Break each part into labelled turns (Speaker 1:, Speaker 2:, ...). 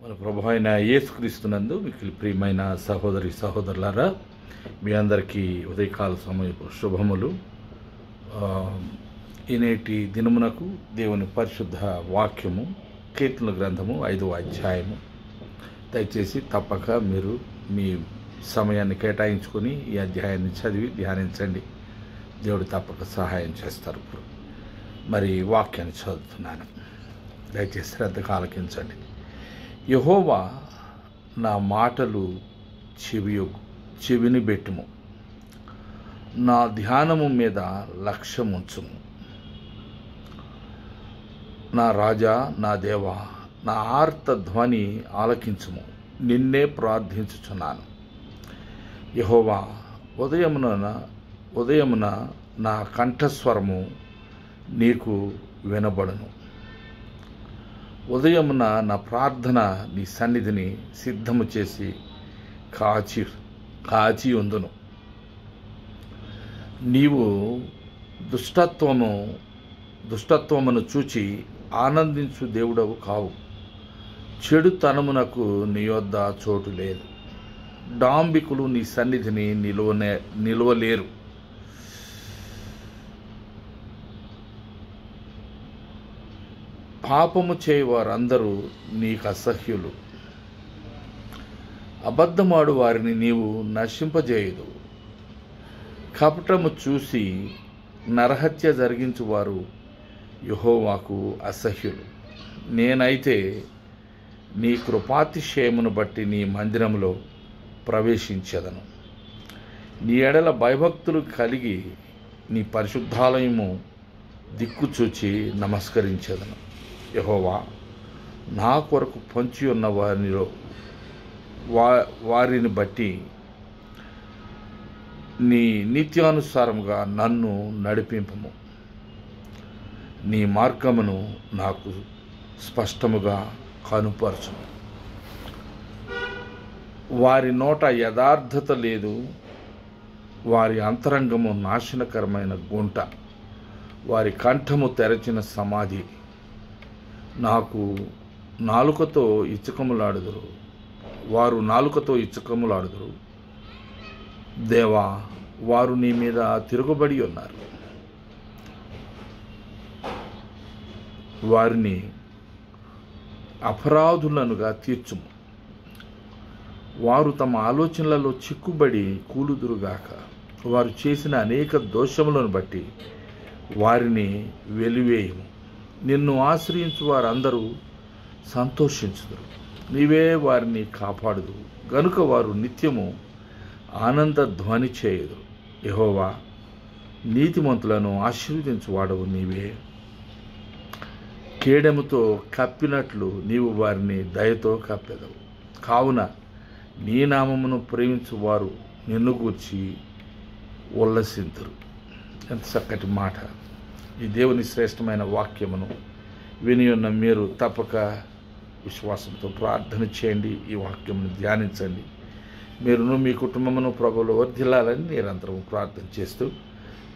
Speaker 1: మన ప్రభు అయిన యేసుక్రీస్తునందు మీకు ప్రియమైన సహోదరి సహోదరులారా, మీ అందరికీ ఉదయకాల సమయపు శుభములు. ఈనేటి దినమునకు దేవుని పరిశుద్ధ వాక్యము కీర్తనల గ్రంథము 5వ అధ్యాయము. దయచేసి తప్పక మీరు మీ సమయాన్ని కేటాయించుకొని ఈ అధ్యాయాన్ని చదివి ధ్యానించండి. దేవుడు తప్పక సహాయం చేస్తారు. మరి వాక్యాన్ని చదువుతున్నాను, దయచేసి శ్రద్ధగా ఆలకించండి. యెహోవా, నా మాటలు చెవిని పెట్టుము, నా ధ్యానము మీద లక్ష్యముంచుము. నా రాజా, నా దేవా, నా ఆర్త ధ్వని ఆలకించుము, నిన్నే ప్రార్థించుచున్నాను. యెహోవా, ఉదయమున నా కంఠస్వరము నీకు వినబడును. ఉదయమున నా ప్రార్థన నీ సన్నిధిని సిద్ధము చేసి కాచి ఉందును. నీవు దుష్టత్వమును చూచి ఆనందించు దేవుడవు కావు. చెడుతనమునకు నీ యొద్ద చోటు లేదు. డాంబికులు నీ సన్నిధిని నిలువలేరు. పాపము చేయవారందరూ నీకు అసహ్యులు. అబద్ధమాడు వారిని నీవు నశింపజేయదు. కపటము చూసి నరహత్య జరిగించువారు యెహోవాకు అసహ్యులు. నేనైతే నీ కృపాతిశయమును బట్టి నీ మందిరములో ప్రవేశించెదను. నీ ఎడల భయభక్తులు కలిగి నీ పరిశుద్ధాలయము దిక్కుచూచి నమస్కరించెదను. యెహోవా, నా కొరకు పొంచి ఉన్న వారిని బట్టి నీ నిత్యానుసారముగా నన్ను నడిపింపము. నీ మార్గమును నాకు స్పష్టముగా కనుపరచుము. వారి నోట యథార్థత లేదు. వారి అంతరంగము నాశనకరమైన గుంట. వారి కంఠము తెరచిన సమాధి. వారు నాలుకతో ఇచ్చకములాడుదురు. దేవా, వారు నీ మీద తిరుగుబడి ఉన్నారు. వారిని అపరాధులనుగా తీర్చుము. వారు తమ ఆలోచనలలో చిక్కుబడి కూలుదురుగాక. వారు చేసిన అనేక దోషములను బట్టి వారిని వెలివేయము. నిన్ను ఆశ్రయించు వారందరూ సంతోషించుదురు. నీవే వారిని కాపాడుదు గనుక వారు నిత్యము ఆనంద ధ్వని చేయుదురు. యెహోవా, నీతిమంతులను ఆశీర్వదించువాడవు నీవే. కేడెముతో కప్పినట్లు నీవు వారిని దయతో కప్పెదవు. కావున నీ నామమును ప్రేమించువారు నిన్ను గూర్చి ఉల్లసింతురు. ఎంత చక్కటి మాట! ఈ దేవుని శ్రేష్టమైన వాక్యమును విని ఉన్న మీరు తప్పక విశ్వాసంతో ప్రార్థన చేయండి. ఈ వాక్యమును ధ్యానించండి. మీరును మీ కుటుంబమును ప్రభువులో వర్ధిల్లాలని నిరంతరం ప్రార్థన చేస్తూ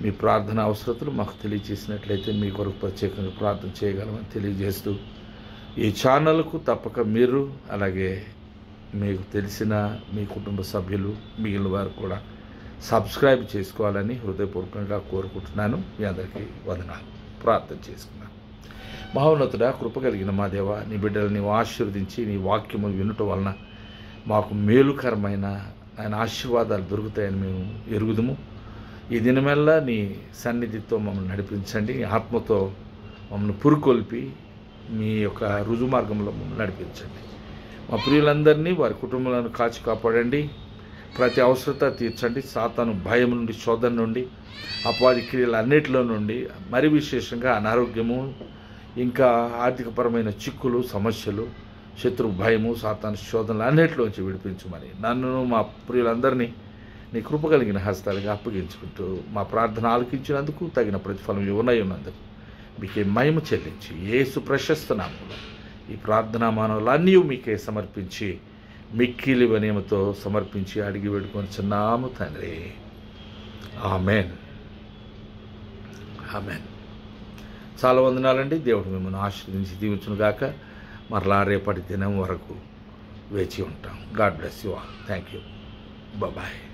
Speaker 1: మీ ప్రార్థన అవసరతలు మాకు తెలియజేసినట్లయితే మీ కొరకు ప్రత్యేకంగా ప్రార్థన చేయగలమని తెలియజేస్తూ ఈ ఛానల్కు తప్పక మీరు, అలాగే మీకు తెలిసిన మీ కుటుంబ సభ్యులు, మిగిలిన వారు కూడా సబ్స్క్రైబ్ చేసుకోవాలని హృదయపూర్వకంగా కోరుకుంటున్నాను. మీ అందరికీ వందనాలు. ప్రార్థన చేసుకున్నాను. మహోన్నతుడా, కృప కలిగిన మా దేవ, నీ బిడ్డలు నీవు ఆశీర్వదించి నీ వాక్యము వినుట వలన మాకు మేలుకరమైన ఆయన ఆశీర్వాదాలు దొరుకుతాయని మేము ఎరుగుదుము. ఈ దినమెల్లా నీ సన్నిధితో మమ్మల్ని నడిపించండి. ఆత్మతో మమ్మల్ని పురుకొల్పి మీ యొక్క రుజు మార్గంలో మమ్మల్ని నడిపించండి. మా ప్రియులందరినీ, వారి కుటుంబాలను కాచి కాపాడండి. ప్రతి అవసరత తీర్చండి. సాతాను భయం నుండి, శోధన నుండి, అపవాది క్రియలు అన్నిటిలో నుండి, మరి విశేషంగా అనారోగ్యము, ఇంకా ఆర్థికపరమైన చిక్కులు, సమస్యలు, శత్రు భయము, సాతాను శోధనలు అన్నిటిలోంచి విడిపించమని నన్ను, మా ప్రియులందరినీ నీ కృప కలిగిన హస్తాలుగా అప్పగించుకుంటూ మా ప్రార్థన ఆలకించినందుకు తగిన ప్రతిఫలం ఉన్నందుకు మీకే మహిమ చెల్లించి యేసు ప్రశస్త నామములో ఈ ప్రార్థనా మానవులన్నీ మీకే సమర్పించి మిక్కిలి వినయముతో సమర్పించి అడిగి వేడుకొనుచున్నాము తండ్రి. ఆమెన్. ఆమెన్. చాలా వందనాలండి. దేవుడు మిమ్మల్ని ఆశీర్వదించి దీవించును గాక. మరలా రేపటి దినం వరకు వేచి ఉంటాం. God bless you all. Thank you. Bye.